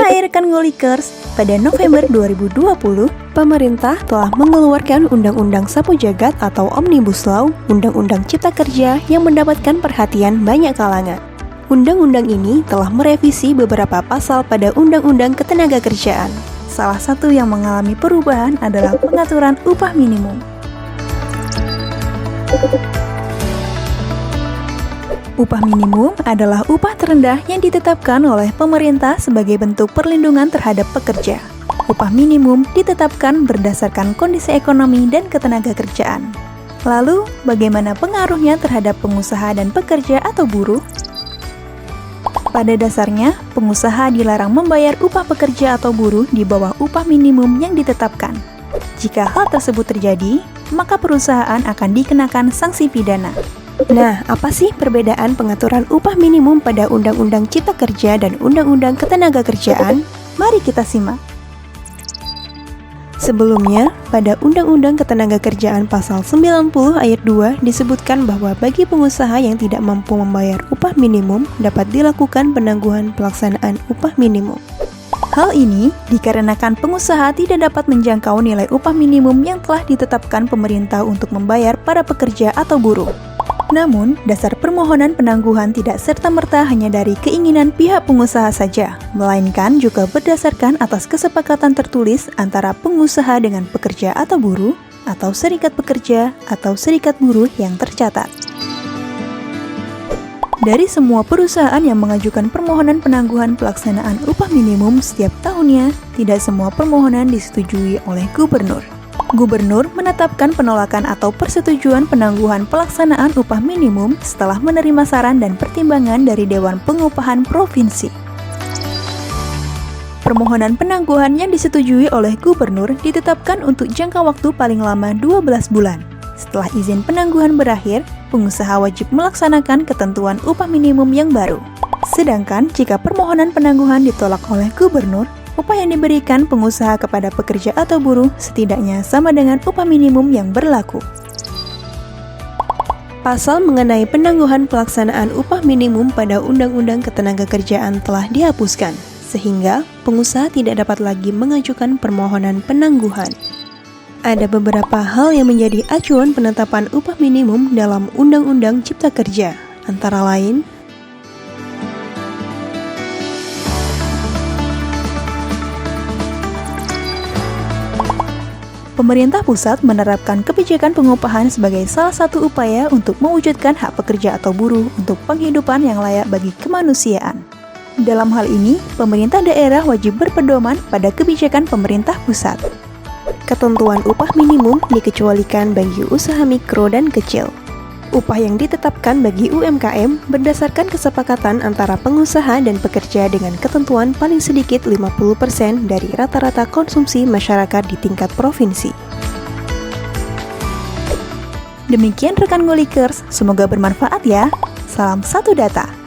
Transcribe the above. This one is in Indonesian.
Hai rekan Ngulikers, pada November 2020, pemerintah telah mengeluarkan Undang-Undang Sapu Jagat atau Omnibus Law, Undang-Undang Cipta Kerja yang mendapatkan perhatian banyak kalangan. Undang-undang ini telah merevisi beberapa pasal pada Undang-Undang Ketenagakerjaan. Salah satu yang mengalami perubahan adalah pengaturan upah minimum. Upah minimum adalah upah terendah yang ditetapkan oleh pemerintah sebagai bentuk perlindungan terhadap pekerja. Upah minimum ditetapkan berdasarkan kondisi ekonomi dan ketenagakerjaan. Lalu, bagaimana pengaruhnya terhadap pengusaha dan pekerja atau buruh? Pada dasarnya, pengusaha dilarang membayar upah pekerja atau buruh di bawah upah minimum yang ditetapkan. Jika hal tersebut terjadi, maka perusahaan akan dikenakan sanksi pidana. Nah, apa sih perbedaan pengaturan upah minimum pada Undang-Undang Cipta Kerja dan Undang-Undang Ketenagakerjaan? Mari kita simak. Sebelumnya, pada Undang-Undang Ketenagakerjaan Pasal 90 Ayat 2 disebutkan bahwa bagi pengusaha yang tidak mampu membayar upah minimum dapat dilakukan penangguhan pelaksanaan upah minimum. Hal ini dikarenakan pengusaha tidak dapat menjangkau nilai upah minimum yang telah ditetapkan pemerintah untuk membayar para pekerja atau buruh. Namun, dasar permohonan penangguhan tidak serta-merta hanya dari keinginan pihak pengusaha saja, melainkan juga berdasarkan atas kesepakatan tertulis antara pengusaha dengan pekerja atau buruh, atau serikat pekerja atau serikat buruh yang tercatat. Dari semua perusahaan yang mengajukan permohonan penangguhan pelaksanaan upah minimum setiap tahunnya, tidak semua permohonan disetujui oleh gubernur. Gubernur menetapkan penolakan atau persetujuan penangguhan pelaksanaan upah minimum setelah menerima saran dan pertimbangan dari Dewan Pengupahan Provinsi. Permohonan penangguhan yang disetujui oleh gubernur ditetapkan untuk jangka waktu paling lama 12 bulan. Setelah izin penangguhan berakhir, pengusaha wajib melaksanakan ketentuan upah minimum yang baru. Sedangkan jika permohonan penangguhan ditolak oleh gubernur, upah yang diberikan pengusaha kepada pekerja atau buruh setidaknya sama dengan upah minimum yang berlaku. Pasal mengenai penangguhan pelaksanaan upah minimum pada Undang-Undang Ketenagakerjaan telah dihapuskan, sehingga pengusaha tidak dapat lagi mengajukan permohonan penangguhan. Ada beberapa hal yang menjadi acuan penetapan upah minimum dalam Undang-Undang Cipta Kerja, antara lain, pemerintah pusat menerapkan kebijakan pengupahan sebagai salah satu upaya untuk mewujudkan hak pekerja atau buruh untuk penghidupan yang layak bagi kemanusiaan. Dalam hal ini, pemerintah daerah wajib berpedoman pada kebijakan pemerintah pusat. Ketentuan upah minimum dikecualikan bagi usaha mikro dan kecil. Upah yang ditetapkan bagi UMKM berdasarkan kesepakatan antara pengusaha dan pekerja dengan ketentuan paling sedikit 50% dari rata-rata konsumsi masyarakat di tingkat provinsi. Demikian rekan Ngulikers, semoga bermanfaat ya. Salam satu data.